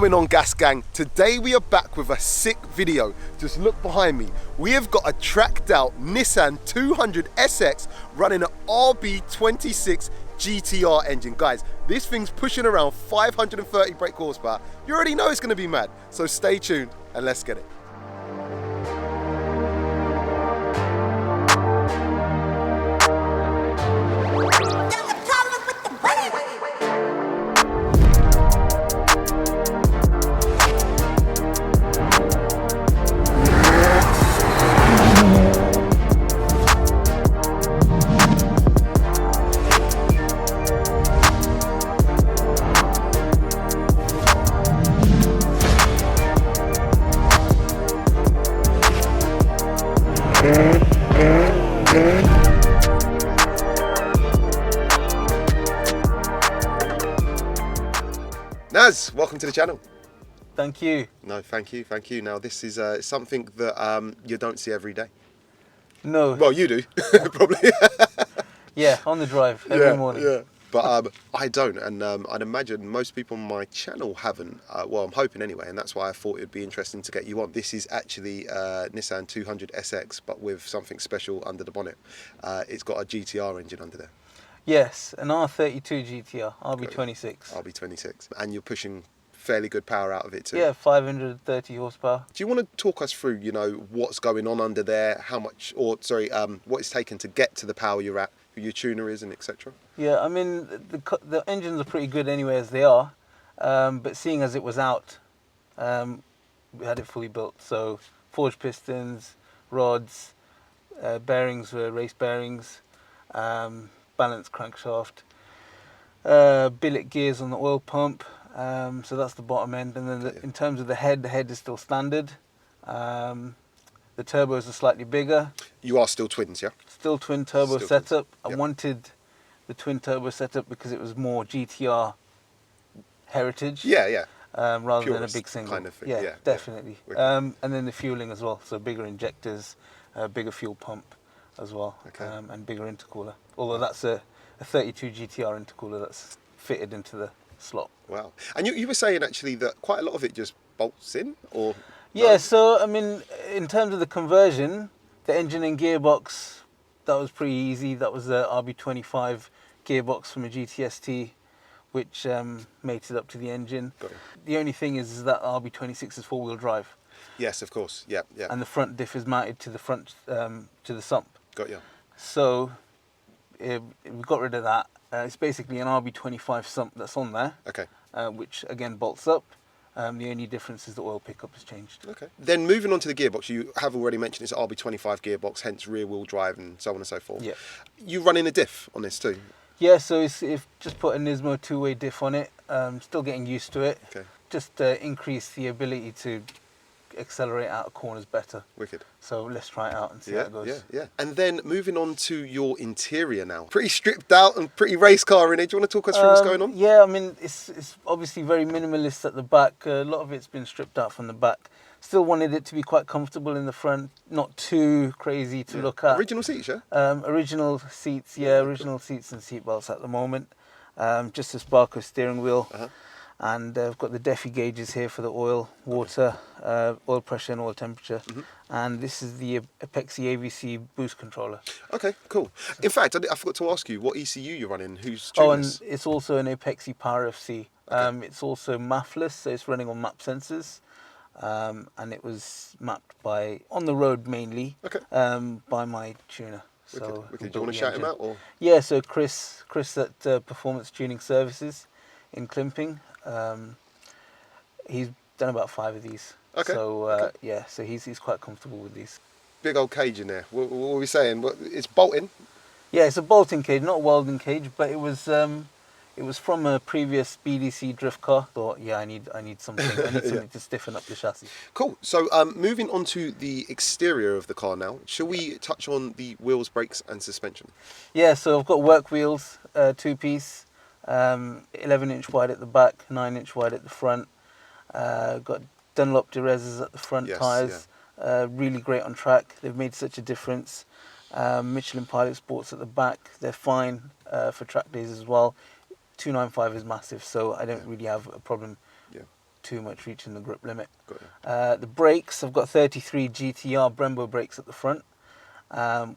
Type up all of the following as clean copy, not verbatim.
going on, Gas Gang? Today we are back with a sick video. Just look behind me. We have got a tracked out Nissan 200SX running an RB26 GTR engine. Guys, this thing's pushing around 530 brake horsepower. You already know it's going to be mad. So stay tuned and let's get it. Naz, welcome to the channel. Thank you. No, thank you. Now this is something that you don't see every day. No. Well, you do, probably. Yeah, on the drive every morning. Yeah. But I don't, and I'd imagine most people on my channel haven't. Well, I'm hoping anyway, and that's why I thought it would be interesting to get you on. This is actually Nissan 200SX, but with something special under the bonnet. It's got a GTR engine under there. Yes, an R32 GTR, RB26. RB26, and you're pushing fairly good power out of it too. Yeah, 530 horsepower. Do you want to talk us through, you know, what's going on under there, how much, or sorry, what it's taken to get to the power you're at, who your tuner is, and etc.? Yeah, I mean, the engines are pretty good anyway as they are, but seeing as it was out, we had it fully built. So forged pistons, rods, bearings were race bearings, balanced crankshaft, billet gears on the oil pump. So that's the bottom end, and then in terms of the head is still standard. The turbos are slightly bigger. You are still twins, yeah? Still twin turbo Still setup. twins. Yep. I wanted the twin turbo setup because it was more GTR heritage. Yeah. Rather Purist than a big single. kind of thing. Yeah, definitely. Yeah. And then the fueling as well. So bigger injectors, bigger fuel pump as well, and bigger intercooler. Although that's a 32 GTR intercooler that's fitted into the slot. Wow. And you were saying actually that quite a lot of it just bolts in, or? Yeah, no? so I mean, in terms of the conversion, the engine and gearbox, that was pretty easy. That was the RB25 gearbox from a GTST, which mated up to the engine. Got it. The only thing is that RB26 is four-wheel drive. Yes, of course. Yeah. And the front diff is mounted to the front, to the sump. Got you. So we got rid of that. It's basically an RB25 sump that's on there, Okay. which again bolts up. The only difference is the oil pickup has changed. Okay. Then moving on to the gearbox, you have already mentioned it's an RB25 gearbox, hence rear-wheel drive and so on and so forth. Yeah. You running a diff on this too? Yeah, so it's just put a Nismo two-way diff on it. Still getting used to it. Okay. Just increase the ability to accelerate out of corners better. Wicked. So let's try it out and see how it goes. Yeah. And then moving on to your interior now. Pretty stripped out and pretty race car in it. Do you want to talk us through what's going on? Yeah, I mean, it's obviously very minimalist at the back. A lot of it's been stripped out from the back. Still wanted it to be quite comfortable in the front, not too crazy to look at. Original seats, yeah? Original seats, original seats and seat belts at the moment. Just a Sparco steering wheel. And I've got the DEFI gauges here for the oil, water, oil pressure and oil temperature. And this is the Apexi AVC boost controller. Okay, cool. In fact, I forgot to ask you what ECU you're running, who's Oh, tuning and this? it's also an Apexi Power FC. It's also MAFless, so it's running on map sensors. And it was mapped on the road mainly, by my tuner. So Wicked. Do you want to shout him out? Or? Yeah, so Chris at Performance Tuning Services in Climping. He's done about 5 of these. Okay. So so he's quite comfortable with these. Big old cage in there. What were we saying? It's bolting? Yeah, it's a bolting cage, not a welding cage, but it was from a previous BDC drift car. Thought, I need something. I need something to stiffen up the chassis. Cool. So moving on to the exterior of the car now. Shall we touch on the wheels, brakes, and suspension? Yeah. So I've got work wheels, 2-piece. 11-inch wide at the back, 9-inch wide at the front. Got Dunlop Durezas at the front tyres. Really great on track. They've made such a difference. Michelin Pilot Sports at the back. They're fine for track days as well. 295 is massive, so I don't really have a problem too much reaching the grip limit. Got you. The brakes, I've got 33 GTR Brembo brakes at the front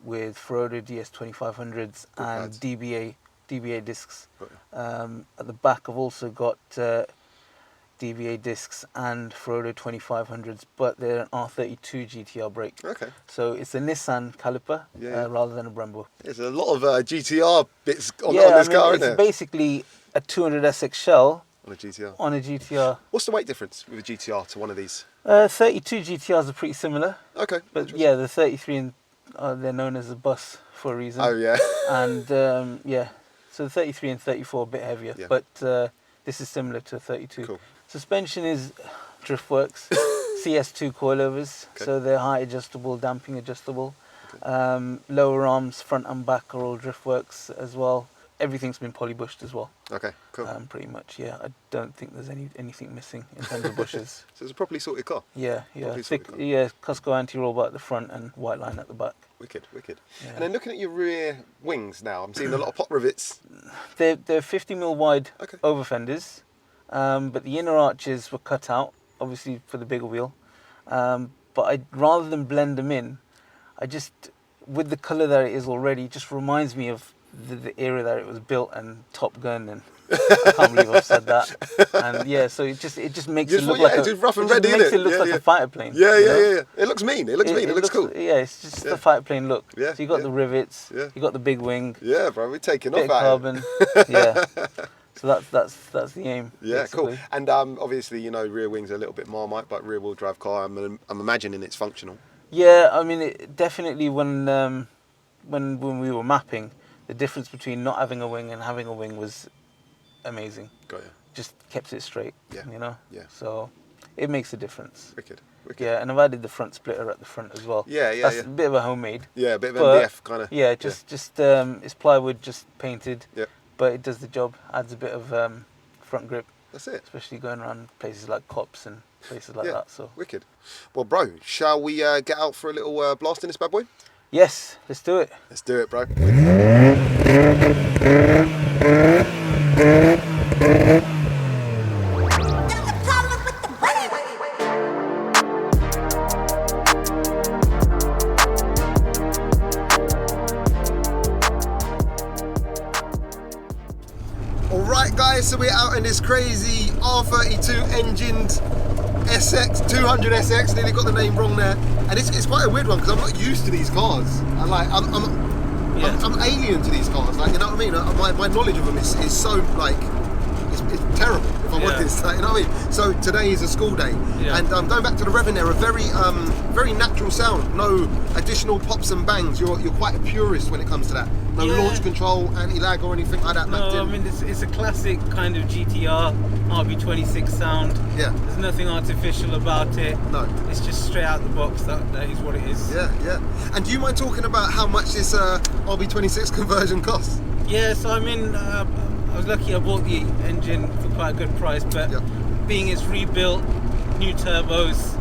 with Ferodo DS2500s and pads. DBA discs. Got you. At the back, I've also got DBA discs and Ferodo 2500s, but they're an R32 GTR brake. Okay. So it's a Nissan caliper rather than a Brembo. There's a lot of GTR bits on Yeah, this car, it's isn't there? basically a 200 SX shell On a GTR. on a GTR. What's the weight difference with a GTR to one of these? 32 GTRs are pretty similar, Okay. but yeah, the 33 and they're known as a bus for a reason. Oh yeah. And yeah, so the 33 and 34 are a bit heavier, Yeah. but this is similar to a 32. Cool. Suspension is Driftworks CS2 coilovers, Okay. so they're height adjustable, damping adjustable. Lower arms, front and back are all Driftworks as well. Everything's been polybushed as well. Okay. Cool. Pretty much, yeah. I don't think there's anything missing in terms of bushes. So it's a properly sorted car. Yeah. Properly Thick, sorted car. yeah, Costco anti-roll bar at the front and white line at the back. Wicked. Yeah. And then looking at your rear wings now, I'm seeing a lot of pop rivets. They're 50mm wide Okay. over fenders, but the inner arches were cut out, obviously for the bigger wheel. But rather than blend them in, I just, with the colour that it is already, it just reminds me of the era that it was built and Top Gun, and I can't believe I've said that. And yeah, so it just makes it look like just rough and ready, makes innit? it look like Yeah. a fighter plane. Yeah. you know? It looks mean. It looks cool. Yeah, it's just Yeah. the fighter plane look. Yeah, So you got yeah. the rivets, Yeah. you got the big wing, Yeah, bro, we're taking bit off of at it. carbon. Yeah. So that's the aim. Yeah, basically. cool. And obviously, you know, rear wings are a little bit Marmite, but rear wheel drive car, I'm imagining it's functional. Yeah, I mean, definitely when we were mapping, the difference between not having a wing and having a wing was amazing. Got you. Just kept it straight. Yeah. You know. Yeah. So it makes a difference. Wicked. Yeah, and I've added the front splitter at the front as well. Yeah. That's a bit of a homemade. Yeah, a bit of But, MDF kind of. Yeah, just it's plywood, just painted. Yeah. But it does the job. Adds a bit of front grip, That's it. especially going around places like Cops and places like Yeah. that. So Wicked. Well, bro, shall we get out for a little blast in this bad boy? yes, let's do it. Let's do it, bro. Alright guys, so we're out in this crazy R32 engined SX, 200 SX, nearly got the name wrong there. And it's quite a weird one because I'm not used to these cars. I'm alien to these cars, like, you know what I mean? My knowledge of them is so, like, it's terrible, if I'm honest, like, you know what I mean? So today is a school day, and going back to the revving there, a very natural sound, no additional pops and bangs. You're quite a purist when it comes to that. No launch control, anti-lag or anything like that. No, I mean, it's a classic kind of GTR RB26 sound. Yeah. There's nothing artificial about it. No. It's just straight out the box. That is what it is. Yeah. And do you mind talking about how much this RB26 conversion costs? Yeah, so I mean, I was lucky I bought the engine for quite a good price, but being it's rebuilt, new turbos,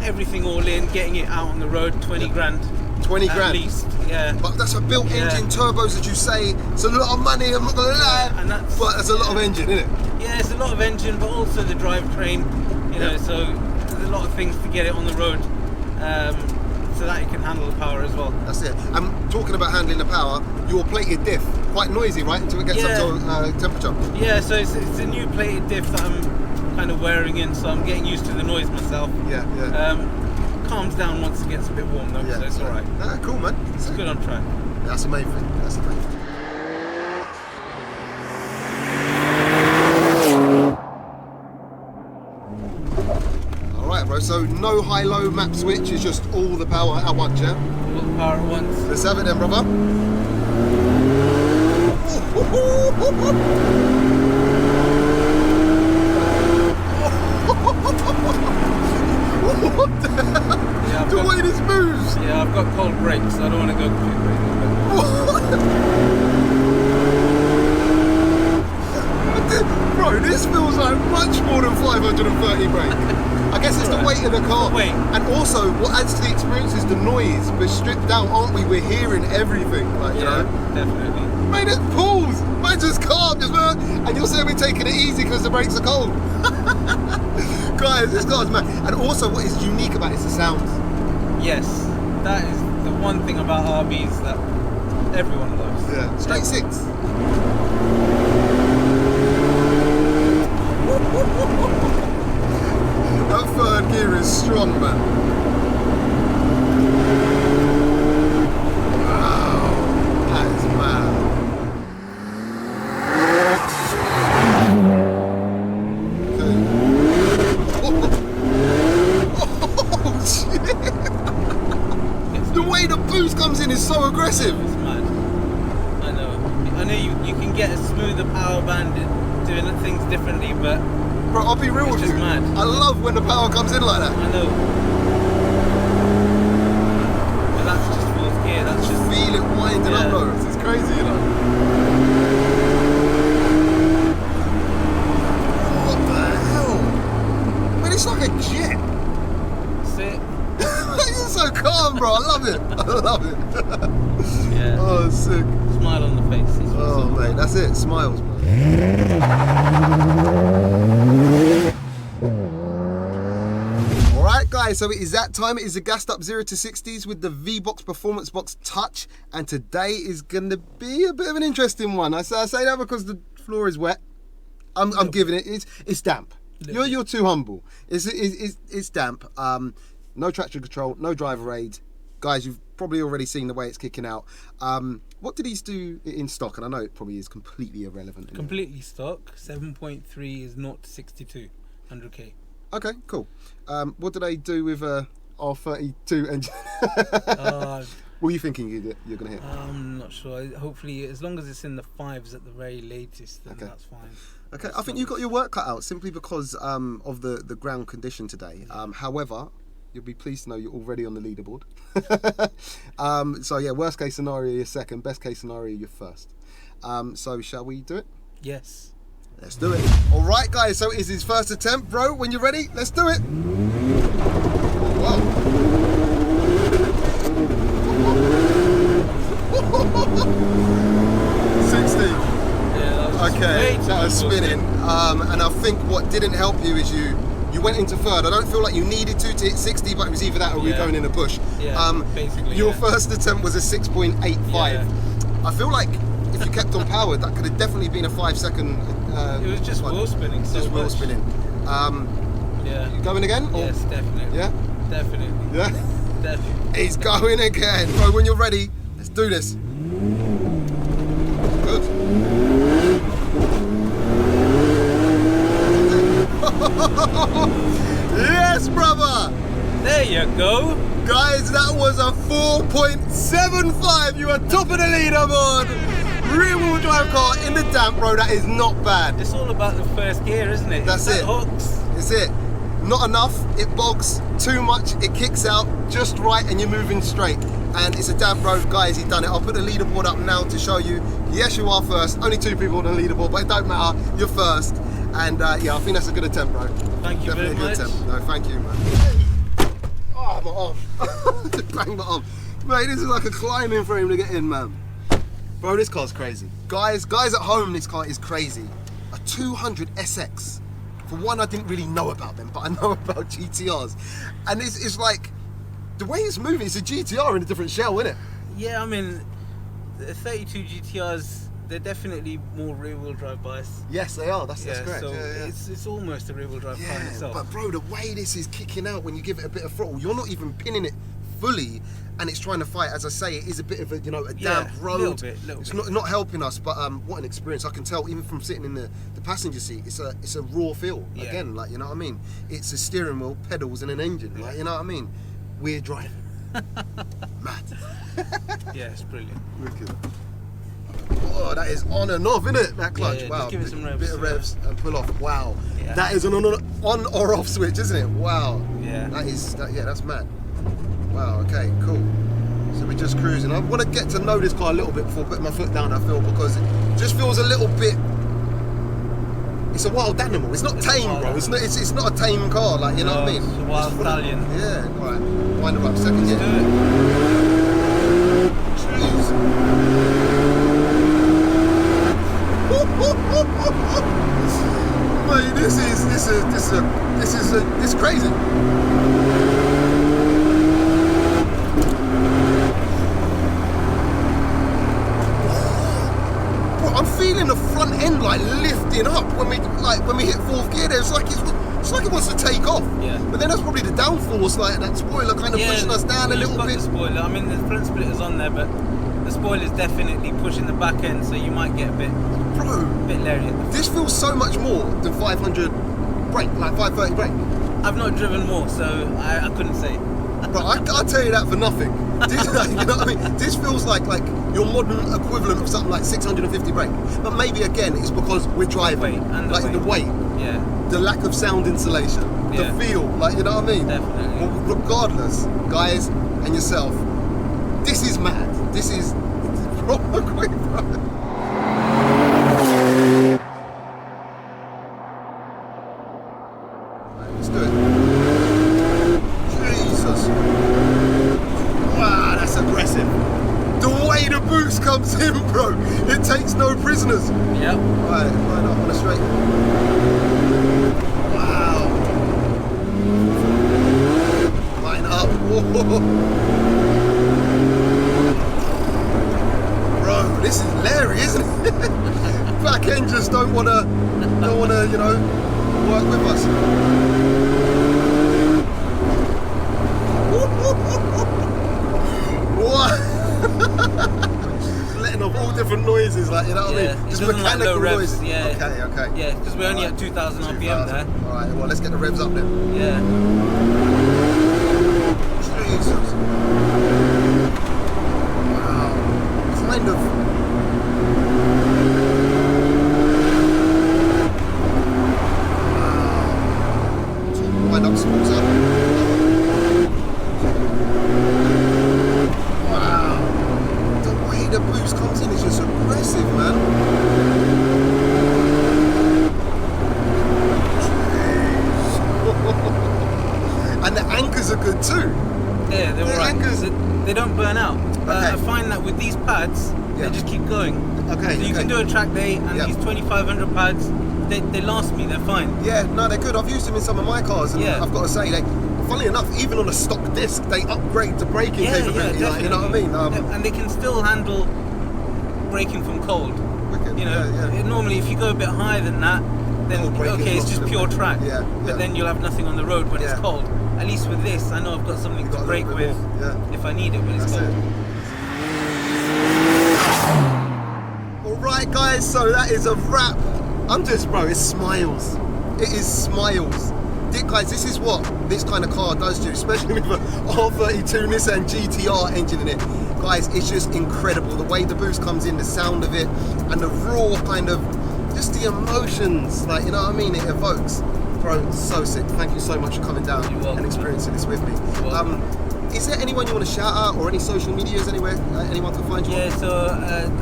everything all in, getting it out on the road, 20 grand. 20 grand? At least, yeah. But that's a built engine, turbos, as you say. It's a lot of money, I'm not gonna lie. And But that's a lot of engine, isn't it? Yeah, it's a lot of engine, but also the drivetrain, you know, so there's a lot of things to get it on the road, so that it can handle the power as well. That's it. I'm talking about handling the power. Your plated diff, quite noisy, right, until it gets up to temperature? Yeah, so it's a new plated diff that I'm kind of wearing in, so I'm getting used to the noise myself. Yeah. Calms down once it gets a bit warm though, so it's alright. Ah, cool, man. It's good on track. That's the main thing. That's the main thing. Alright, bro, so no high-low map switch, it's just all the power at once, yeah? All the power at once. Let's have it then, brother. What the hell? Yeah, The way this moves! Yeah, I've got cold brakes, so I don't want to go too crazy. Bro, this feels like much more than 530 brake. I guess it's the weight of the car. The weight. And also, what adds to the experience is the noise. We're stripped out, aren't we? We're hearing everything, like, you know? Definitely. Mate, it pulls! Mate, just calm, and you're saying we're taking it easy because the brakes are cold. Guys, this car's mad. And also what is unique about it is the sounds. Yes, that is the one thing about RBs that everyone loves. Yeah. Straight six. That third gear is strong, man. Wow, that is mad. Oh, shit. The way the boost comes in is so aggressive. It's mad. I know you can get a smoother power band doing things differently, but Bro, I'll be real with you. Mad. I love when the power comes in like that. I know. But that's just fourth gear. That's just Feel it winding up, though. It's crazy, you know. What the hell? Man, it's like a jet. Sit. You're so calm, bro. I love it. I love it. Yeah. Oh, sick. Smile on the face. Oh, mate, that's it. Smiles, bro. Alright guys, so it is that time. It is the gassed up 0 to 60s with the V-Box Performance Box Touch, and today is going to be a bit of an interesting one. I say that because the floor is wet. I'm giving it. It's damp. You're too humble. It's damp. No traction control, no driver aid. Guys, you've probably already seen the way it's kicking out. What did these do in stock? And I know it probably is completely irrelevant. Completely stock. 7.3 is 0 to 62, 100k. Okay, cool. What do they do with R32 engine? What are you thinking you're going to hit? I'm not sure. Hopefully, as long as it's in the 5s at the very latest, then that's fine. Okay, I think you've got your work cut out simply because of the ground condition today. However, you'll be pleased to know you're already on the leaderboard. So yeah, worst case scenario, you're second. Best case scenario, you're first. So shall we do it? Yes. Let's do it. All right, guys. So it is his first attempt, bro. When you're ready, let's do it. Whoa. 60. Yeah, Okay, that was spinning. And I think what didn't help you is you went into third. I don't feel like you needed to hit 60, but it was either that or we were going in a bush. Yeah, basically. Your first attempt was a 6.85. Yeah. I feel like if you kept on powered, that could have definitely been a 5 second. It was just wheel spinning. Just wheel spinning. Yeah. You going again? Or? Yes, definitely. Yeah? Definitely. Yeah? Definitely. He's going again. Bro, when you're ready, let's do this. Good. Yes, brother! There you go. Guys, that was a 4.75. You are top of the leaderboard. Rear wheel drive car in the damp, bro. That is not bad. It's all about the first gear, isn't it? That's it. Hooks. It's it. Not enough, it bogs. Too much, it kicks out. Just right, and you're moving straight. And it's a damp road, guys. He's done it. I'll put the leaderboard up now to show you. Yes, you are first. Only 2 people on the leaderboard, but it don't matter. You're first. And yeah, I think that's a good attempt, bro. Thank you Definitely very much. A good attempt. No, thank you, man. Oh, my arm. Bang my arm. Mate, this is like a climbing frame to get in, man. Bro, this car's crazy. Guys at home, this car is crazy. A 200 SX. For one, I didn't really know about them, but I know about GTRs. And it's like, the way it's moving, it's a GTR in a different shell, isn't it? Yeah, I mean, the 32 GTRs, they're definitely more rear-wheel drive biased. Yes, they are. That's correct. So yeah. it's almost a rear-wheel drive car in itself. But bro, the way this is kicking out when you give it a bit of throttle, you're not even pinning it fully, and it's trying to fight. As I say, it is a bit of a damp road. Little bit. It's not helping us, but what an experience! I can tell even from sitting in the passenger seat. It's a raw feel again. Like, you know what I mean? It's a steering wheel, pedals, and an engine. Like, you know what I mean? We're driving. Mad. Yeah, it's brilliant. Wicked. Oh, that is on and off, isn't it? That clutch. Yeah, wow. just give it some revs. Bit of revs and pull off. Wow. Yeah. That is an on or off switch, isn't it? Wow. Yeah. That's mad. Wow. Okay. Cool. So we're just cruising. I want to get to know this car a little bit before putting my foot down. I feel because it just feels a little bit. It's a wild animal. It's not tame, bro. It's not a tame car. Like, you know what I mean? It's a wild stallion. Yeah. All right. Wind her up. Second gear. Do it. Jeez. Mate, this is crazy. Bro, I'm feeling the front end like lifting up when we hit fourth gear. There, it's like it wants to take off. Yeah. But then that's probably the downforce, like that spoiler kind of pushing us down a little bit. The spoiler. I mean, the front splitter's on there, but the spoiler's definitely pushing the back end, so you might get a bit leery. This feels so much more than 500 brake, like 530 brake. I've not driven more, so I couldn't say. But I can't tell you that for nothing. This, you know what I mean? This feels like your modern equivalent of something like 650 brake. But maybe again, it's because we're driving. The weight. Yeah. The lack of sound insulation. Yeah. The feel. Like, you know what I mean? Definitely. Well, regardless, guys and yourself, this is mad. This is proper quick, bro. Let's do it. Jesus. Wow, that's aggressive. The way the boost comes in, bro, it takes no prisoners. Yep. Right, line up on the straight. Wow. Line up. Whoa. Bro, this is Larry, isn't it? Back end just don't wanna, you know, work with us. What? Letting off all different noises, like, you know what I mean? Just mechanical noises. Yeah. Okay. Yeah, because we're only at 2,000 RPM there. Alright, well, let's get the revs up then. Yeah. Jesus. Wow. Kind of. Wind up, spools up. Wow. The way the boost comes in is just aggressive, man. And the anchors are good too. Yeah, they're alright. Anchors. They don't burn out. Okay. I find that with these pads, they just keep going. Okay. So you can do a track day, and these 2,500 pads, they last me. They're fine. Yeah, no, they're good. I've used them in some of my cars, and I've got to say, funnily enough, even on a stock disc, they upgrade the braking capability. Yeah, like, you know what I mean? And they can still handle braking from cold. Wicked. You know, normally if you go a bit higher than that, then okay, it's just pure track. But then you'll have nothing on the road when it's cold. At least with this, I know I've got something to brake with if I need it when it's cold. Alright guys, so that is a wrap. Bro, it's smiles. It is smiles. Guys, this is what this kind of car does to you, especially with a R32 Nissan Gtr engine in it. Guys, it's just incredible. The way the boost comes in, the sound of it, and the raw kind of, just the emotions, like, you know what I mean, it evokes. Bro, so sick. Thank you so much for coming down and experiencing this with me. Is there anyone you want to shout out, or any social medias anywhere anyone can find you? Yeah, so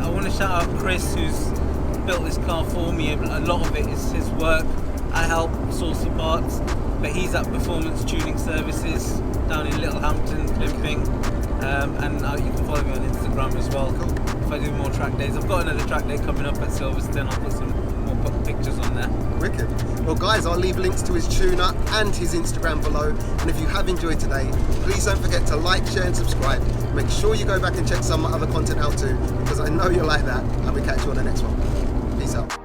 I want to shout out Chris, who's built this car for me. A lot of it is his work. I help source the parts, but he's at Performance Tuning Services down in Littlehampton, Limping, and you can follow me on Instagram as well. Cool. If I do more track days, I've got another track day coming up at Silverstone. I'll put some more pictures on there. Wicked. Well guys, I'll leave links to his tuner and his Instagram below, and if you have enjoyed today, please don't forget to like, share and subscribe. Make sure you go back and check some other content out too, because I know you like that, and we catch you on the next one. Peace out.